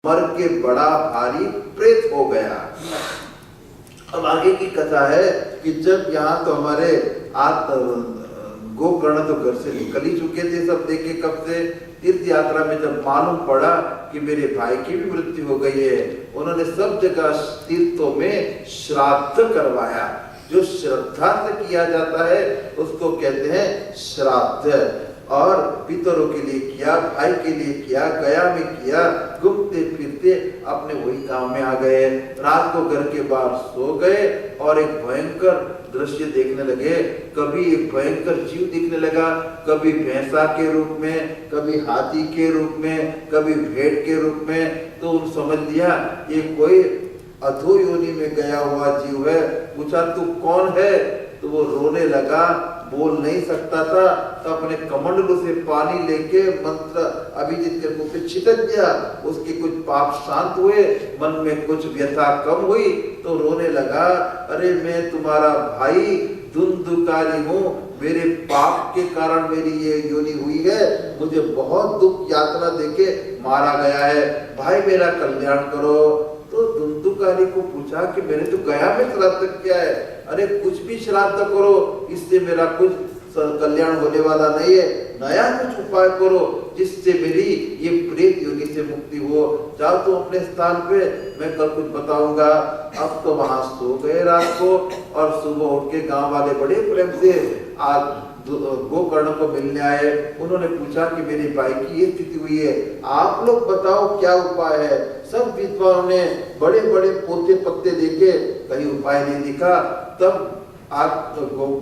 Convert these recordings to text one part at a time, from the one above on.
मर के बड़ा भारी प्रेत हो गया। अब आगे की कथा है कि जब यहाँ तो हमारे गोकर्ण तो घर से निकल ही चुके थे, सब देखे कब से। तीर्थ यात्रा में जब मालूम पड़ा कि मेरे भाई की भी मृत्यु हो गई है, उन्होंने सब जगह तीर्थों में श्राद्ध करवाया। जो श्रद्धा से किया जाता है उसको कहते हैं श्राद्ध। और पितरों के लिए किया, भाई के लिए किया, गया में किया, घूमते फिरते अपने वही काम में आ गए। रात को घर के बाहर सो गए और एक भयंकर दृश्य देखने लगे। कभी एक भयंकर जीव दिखने लगा, कभी भैंसा के रूप में, कभी हाथी के रूप में, कभी भेड़ के रूप में। तो समझ लिया ये कोई अधो योनि में गया हुआ जीव है। पूछा तू कौन है? तो वो रोने लगा, बोल नहीं सकता था। तो अपने कमंडलू से पानी लेके मंत्र अभिजीत के मुंह पे छिटक दिया। उसके कुछ पाप शांत हुए, मन में कुछ व्यथा कम हुई, तो रोने लगा, अरे मैं तुम्हारा भाई धुंधुकारी हूँ, मेरे पाप के कारण मेरी ये योनि हुई है, मुझे बहुत दुख यातना देके मारा गया है, भाई मेरा कल्याण करो। तो धुंधुकारी को पूछा कि मैंने तो गया में श्राद्ध किया है, अरे कुछ भी श्राद्ध करो, इससे मेरा कुछ कल्याण होने वाला नहीं है, नया कुछ उपाय करो जिससे मेरी ये प्रेत योनि से मुक्ति हो। जाओ तो अपने स्थान पे, मैं कल कुछ बताऊंगा। अब तो वहां सो गए रात को, और सुबह उठ के गांव वाले बड़े प्रेम से आज गोकर्ण को मिलने आए। उन्होंने पूछा कि मेरे भाई की ये स्थिति हुई है, आप लोग बताओ क्या उपाय है। सब विद्वानों ने बड़े बड़े पोते पत्ते देखे, कहीं उपाय नहीं दिखा। तब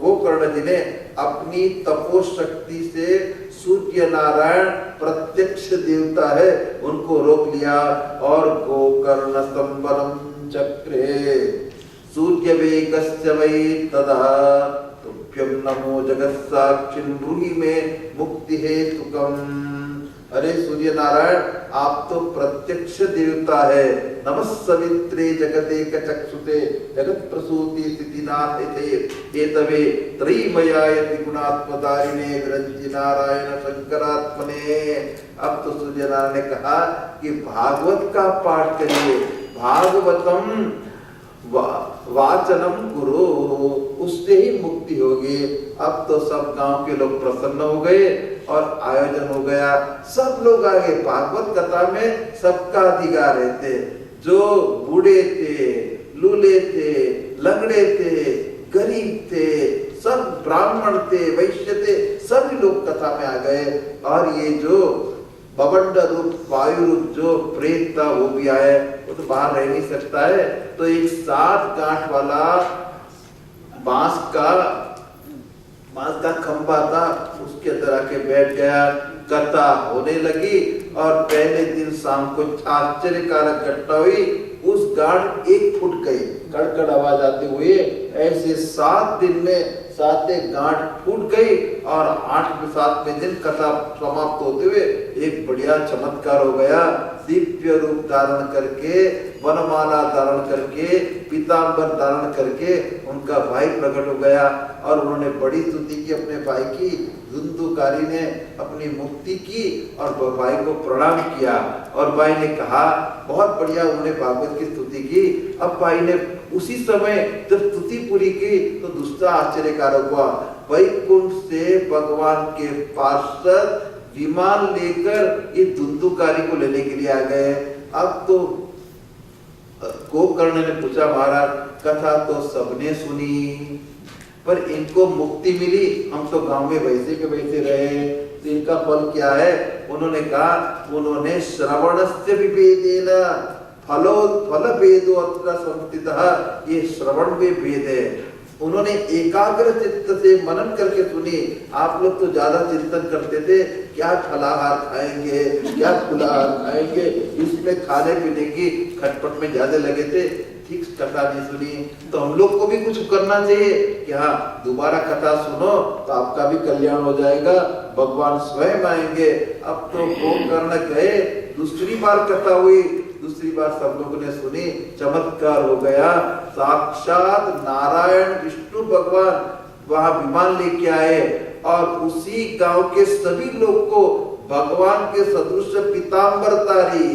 गोकर्ण जी ने अपनी तपो शक्ति से सूर्य नारायण प्रत्यक्ष देवता है उनको रोक लिया, और गोकर्ण संबरम चक्रे सूर्य वेगस्य वै तदा तुभ्यं नमो जगत् साक्षिन् ब्रूहि में मुक्ति हेतुकम्। अरे सूर्य नारायण, आप तो प्रत्यक्ष देवता है। नमः सवित्रे जगदेक चक्षुते जगत प्रसूति स्थिति नाथे एतवे त्रयीमयाय त्रिगुणात्मदारिणे विरंजि नारायण शंकरात्मने। अब तो सूर्य नारायण ने कहा कि भागवत का पाठ करिए, भागवतम वाचनम गुरु, उससे ही मुक्ति होगी। अब तो सब गांव के लोग प्रसन्न हो गए और आयोजन हो गया। सब लोग आगे भागवत कथा में सबका अधिकार रहते, जो बूढ़े थे, लूले थे, लंगड़े थे, गरीब थे, सब ब्राह्मण थे, वैश्य थे, सभी लोग कथा में आ गए। और ये जो बवंड रूप वायु रूप जो प्रेत था वो भी आए, वो तो बाहर रह नहीं सकता है। तो एक 7 गांठ वाला बांस का खंबा था, उसके अंदर आके बैठ गया। कथा होने लगी और पहले दिन शाम को आश्चर्यकारक घटना हुई। उस गांठ 1 फुट गई, कड़कड़ आवाज आते हुए। ऐसे 7 दिन में 7 गांठ फूट गई और 8वें दिन कथा समाप्त होते हुए एक बढ़िया चमत्कार हो गया। दिव्य रूप धारण करके, वनमाला धारण करके, पीतांबर धारण करके उनका भाई प्रकट हो गया, और उन्होंने बड़ी स्तुति की अपने भाई की। धुंधुकारी ने अपनी मुक्ति की और भाई को प्रणाम किया, और भाई ने कहा बहुत बढ़िया, उन्होंने भागवत की स्तुति की। अब भाई ने उसी समय जब स्तुति पूरी की तो दूसरा आश्चर्यकारक हुआ। वैकुंठ से भगवान के पार्षद विमान लेकर ये धुंधुकारी को लेने के लिए आ गए। अब तो गोकर्ण ने पूछा, महाराज कथा तो सबने सुनी, पर इनको मुक्ति मिली, हम तो गांव में वैसे के वैसे रहे, तो इनका फल क्या है? उन्होंने कहा, उन्होंने श्रवणस्य विभेदेन फल भेदो अत्र संस्थितः, ये श्रवण में भेद है। उन्होंने एकाग्र चित्त से मनन करके सुनी। आप लोग तो ज्यादा चिंतन करते थे, क्या फलाहार खाएंगे, क्या फुलाहार खाएंगे, इसमें खाने पीने की खटपट में ज्यादा लगे थे, ठीक कथा नहीं सुनी। तो हम लोग को भी कुछ करना चाहिए कि हाँ, दोबारा कथा सुनो तो आपका भी कल्याण हो जाएगा, भगवान स्वयं आएंगे। अब तो गोकर्ण गए, दूसरी बार कथा हुई, दूसरी बार सब लोगों ने सुनी, चमत्कार हो गया। साक्षात नारायण विष्णु भगवान वहां विमान लेके आए, और उसी गांव के सभी लोग को भगवान के सदृश पीतांबरधारी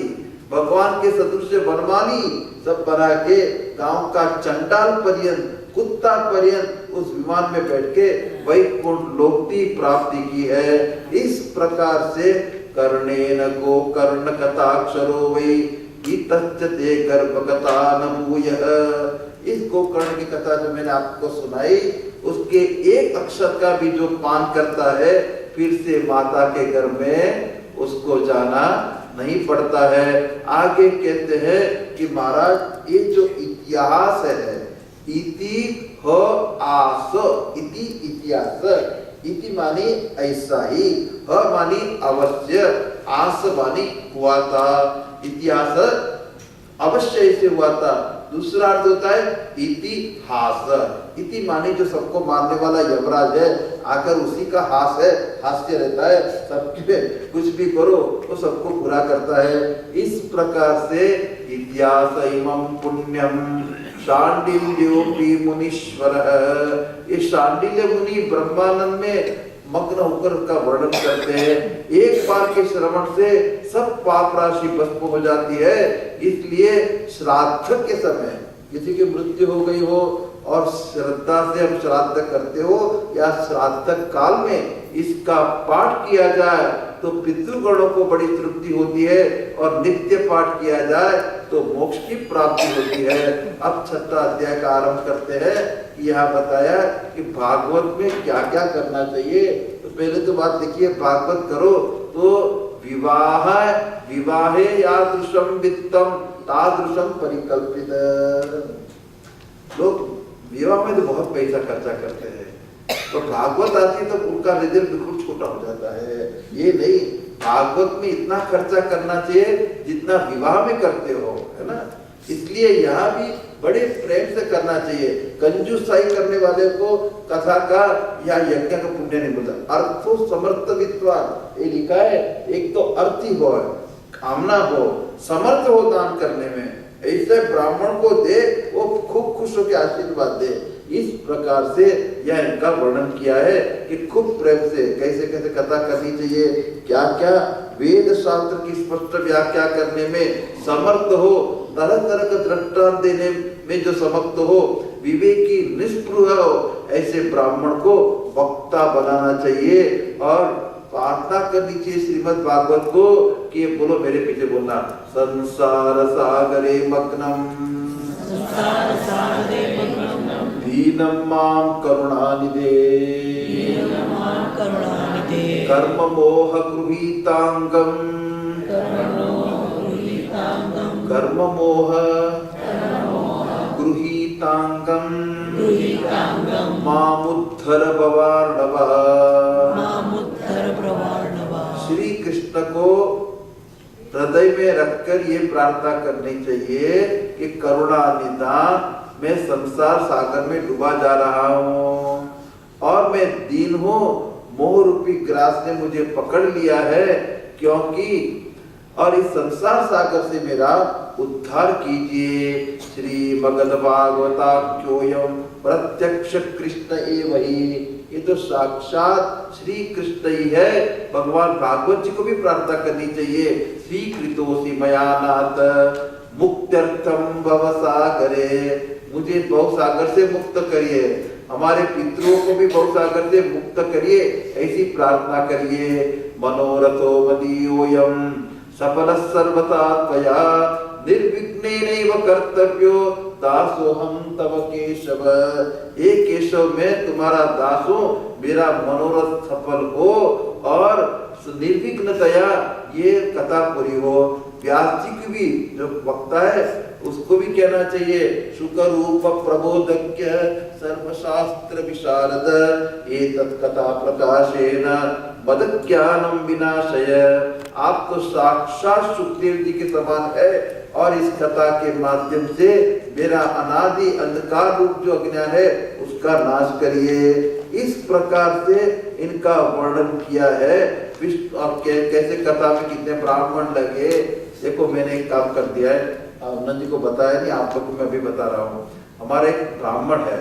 भगवान के सदृश बनमानी सब बना के गांव का चंडाल पर्यंत, कुत्ता पर्यंत उस विमान में बैठ के वैकुंठ लोक की प्राप्ति की है। इस प्रकार से कर्णेन गोकर्ण कथाक्षरो वै गीतश्च ते गर्भकथा न भूयः। इस गोकर्ण की कथा जो मैंने आपको सुनाई, उसके एक अक्षर का भी जो पान करता है, फिर से माता के गर्भ में उसको जाना नहीं पड़ता है। आगे कहते हैं कि महाराज ये जो इतिहास है, इति ह आस, इति इतिहास, इति मानी ऐसा ही, ह मानी अवश्य, आस मानी हुआ था, इतिहास अवश्य ऐसे हुआ था। दूसरा अर्थ होता है इतिहास, इति माने जो सबको मारने वाला यमराज है, आकर उसी का हास है, हास्य रहता है, सबके कुछ भी करो तो सबको बुरा करता है। इस प्रकार से इतिहास इमं पुण्यम शांडिल्योपि मुनीश्वर, ये शांडिल्य मुनि ब्रह्मानंद में मग्न होकर का वर्णन करते हैं। एक बार के श्रवण से सब पाप राशि भस्म हो जाती है। इसलिए श्राद्ध के समय किसी की मृत्यु हो गई हो और श्रद्धा से हम श्राद्ध करते हो या श्राद्ध काल में इसका पाठ किया जाए तो पितृगणों को बड़ी तृप्ति होती है, और नित्य पाठ किया जाए तो मोक्ष की प्राप्ति होती है। अब 6वां अध्याय का आरंभ करते हैं कि यहाँ बताया कि भागवत में क्या क्या करना चाहिए। तो पहले तो बात देखिए, भागवत करो तो विवाहे यादृशम वित्तम तादृशम परिकल्पित। लोग विवाह में तो बहुत पैसा खर्चा करते हैं, तो भागवत आती तो उनका रिजल्ट बिल्कुल छोटा हो जाता है। ये नहीं, भागवत में इतना खर्चा करना चाहिए जितना विवाह में करते हो, है ना। इसलिए यहाँ भी बड़े प्रेम से करना चाहिए। कंजूसाई करने वाले को कथा का या यज्ञ का पुण्य नहीं मिलता। अर्थो समर्थ विद्वान, ये लिखा है, एक तो अर्थी हो, कामना हो, समर्थ हो दान करने में, ऐसे ब्राह्मण को दे, वो खूब खुश होकर आशीर्वाद दे। इस प्रकार से यह इनका वर्णन किया है कि खूब प्रेम से कैसे कैसे कथा करनी चाहिए, क्या क्या वेद शास्त्र की स्पष्ट व्याख्या करने में समर्थ हो, तरह तरह का दृष्टांत देने में जो समर्थ हो, विवेकी निष्पृह हो, ऐसे ब्राह्मण को वक्ता बनाना चाहिए। और प्रार्थना करनी चाहिए श्रीमद् भागवत को कि बोलो, मेरे पीछे बोलना, संसार सागरे मग्नम दीनं मां करुणानिधे कर्म मोह गृहीतांगम कर्म मोह गृहीतांगम मामुद्धर भवार्णव। श्री कृष्ण को हृदय में रखकर ये प्रार्थना करनी चाहिए कि करुणा निधान, मैं संसार सागर में डूबा जा रहा हूँ और मैं दीन हूँ, मोह रूपी ग्रास ने मुझे पकड़ लिया है, क्योंकि और इस संसार सागर से मेरा उद्धार कीजिए। श्री भगवद्भागवताख्योयम प्रत्यक्ष कृष्ण एव ही, ये तो साक्षात श्री कृष्ण ही है। भगवान भागवत जी को भी प्रार्थना करनी चाहिए, स्वीकृतोसि मया नाथ मुक्त्यर्थम भवसागरे, मुझे भवसागर से मुक्त करिए, हमारे पितरों को भी भवसागर से मुक्त करिए, ऐसी प्रार्थना करिए। मनोरथो मदीयोयम सफल सर्वथा त्वया निर्विघ्नेनैव कर्तव्यो दासोहम तव केशव। हे केशव, मैं तुम्हारा दास हूँ, मेरा मनोरथ सफल हो और निर्विघ्नतया ये कथा पूरी हो। व्यास जी की भी जो वक्ता है उसको भी कहना चाहिए, शुकरूप प्रबोधज्ञ सर्वशास्त्र विशारद एतत् कथा प्रकाशेन मदज्ञानम विनाशय। आप तो साक्षात सुखदेव जी के समान है और इस कथा के माध्यम से मेरा अनादि अंधकार रूप जो अज्ञान है उसका नाश करिए। इस प्रकार से इनका वर्णन किया है। और कैसे कथा में कितने ब्राह्मण लगे, देखो मैंने एक काम कर दिया है, आनंद जी को बताया नहीं, आप लोग को मैं अभी बता रहा हूँ। हमारा एक ब्राह्मण है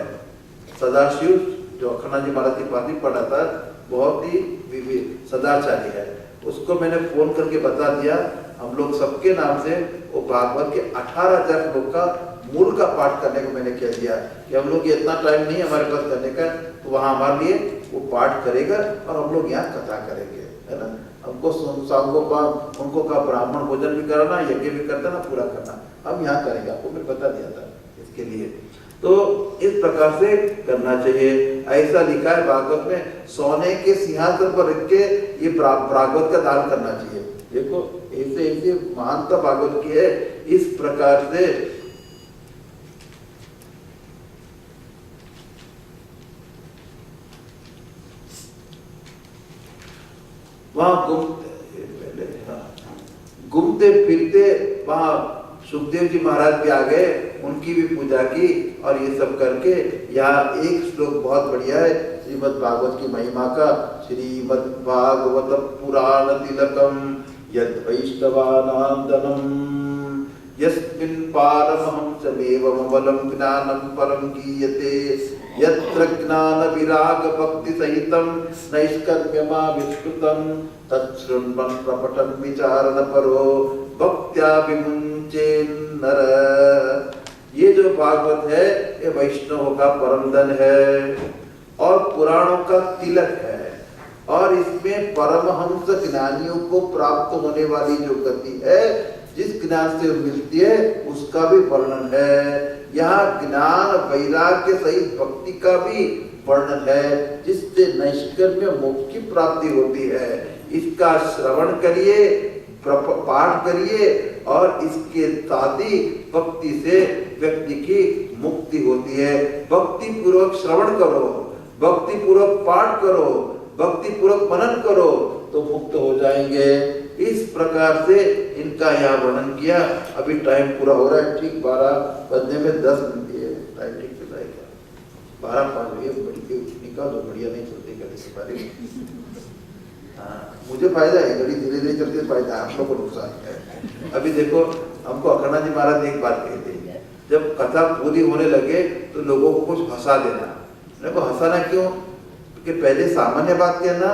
सदाशिव, जो अखंडा जी महाराज की पार्टी पढ़ा था, बहुत ही सदाचारी है। उसको मैंने फोन करके बता दिया, हम लोग सबके नाम से वो भागवत के 18,000 श्लोक का मूल का पाठ करने को मैंने कह दिया कि हम लोग इतना टाइम नहीं हमारे पास करने का, तो वहां हमारे लिए वो पाठ करेगा और हम लोग यहाँ कथा करेंगे, है ना। हमको शाम को उनको का ब्राह्मण भोजन भी कराना, यज्ञ भी कर देना, पूरा करना, हम यहाँ करेंगे, आपको मैं बता दिया था इसके लिए। तो इस प्रकार से करना चाहिए। ऐसा लिखा है भागवत में, सोने के सिंहासन पर रख के ये भागवत का दान करना चाहिए। देखो ऐसे ऐसे महानता भागवत की है। इस प्रकार से वहां घूमते फिरते वहां सुखदेव जी महाराज भी आ गए, उनकी भी पूजा की और ये सब करके यहाँ एक श्लोक बहुत बढ़िया है श्रीमद् भागवत की महिमा का। श्रीमद् भागवत पुराण तिलकम यद वैष्णवानांदनम यस्मिन् पारमहंसमेवमवलं ज्ञानं परं गीयते यत्र ज्ञान विराग भक्ति सहितं नैष्कर्म्यमाविष्कृतं तच्छृण्वन् प्रपठन् विचारण परो भक्त्या विमुञ्चेन्नर। ये जो भागवत है ये वैष्णवों का परम धन है और पुराणों का तिलक है, और इसमें परमहंस ज्ञानियों को प्राप्त होने वाली जो गति है, जिस ज्ञान से मिलती है उसका भी वर्णन है। यहाँ ज्ञान वैराग्य सहित भक्ति का भी वर्णन है, जिससे नैष्कर्म्य मोक्ष की प्राप्ति होती है। इसका श्रवण करिए, पाठ करिए और इसके साथ ही भक्ति से व्यक्ति की मुक्ति होती है। भक्ति पूर्वक श्रवण करो, भक्ति पूर्वक पाठ करो, भक्ति पूर्वक मनन करो तो मुक्त हो जाएंगे। इस प्रकार से इनका यहाँ वर्णन किया। अभी टाइम पूरा हो रहा है, ठीक 12 बजने में 10 मिनट है, टाइम ठीक चल रहा है क्या? 12:05 बड़ी निकालो, बढ़िया नहीं चलती घड़ी के बारे में। मुझे फायदा है, घड़ी धीरे धीरे चलती है, फायदा है, आप लोग को नुकसान है। अभी देखो हमको अखंडा जी महाराज एक बात कहते हैं, जब कथा पूरी होने लगे तो लोगों को कुछ हंसा देना। देखो हंसाना क्यों? कि पहले सामान्य बात कहना,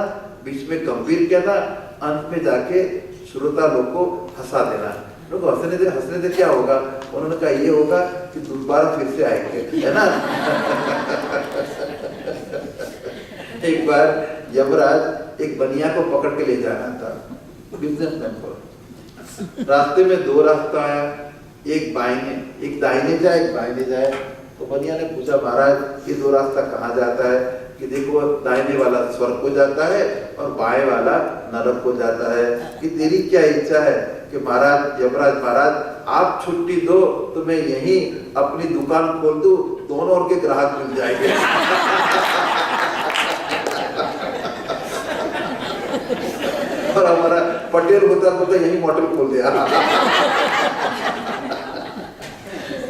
बीच में गंभीर कहना, अंत में जाके श्रोता लोग को हंसा देना। लोग हंसने दे क्या होगा? उन्होंने कहा ये होगा कि दोबारा फिर से आएंगे, है ना। एक बार यमराज एक बनिया को पकड़ के ले जाना था, बिजनेसमैन को। रास्ते में 2 रास्ता आया, एक दाहिने जाए, एक बाइने जाए। तो बनिया ने पूछा महाराज ये 2 रास्ता कहाँ जाता है? कि देखो दाहिने वाला स्वर्ग को जाता है और बाएं वाला नरक को जाता है। कि तेरी क्या इच्छा है? कि महाराज यमराज महाराज आप छुट्टी दो तो मैं यहीं अपनी दुकान खोल दूं, दोनों ओर के ग्राहक मिल जाएंगे। और हमारा पटेल होता यही मोटर खोल दिया।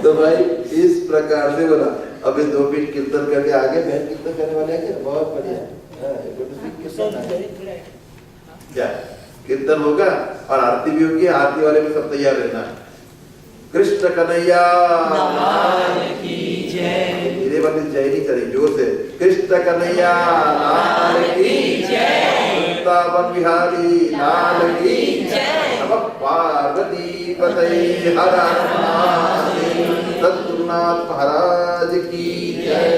तो भाई इस प्रकार से बोला। अभी 2 मिनट कीर्तन करके आगे बहन कीर्तन करने वाले हैं क्या? बहुत बढ़िया। क्या कीर्तन होगा और आरती भी होगी। आरती वाले में सब तैयार रहना। कृष्ण कन्हैया की जय। मेरे वाले जय नहीं चली, जोर से। कृष्ण कन्हैया लाल की जय। वृंदावन बिहारी लाल की जय। नमः पार्वती पतये हर हर महादेव। सद्गुरुनाथ महाराज की जय।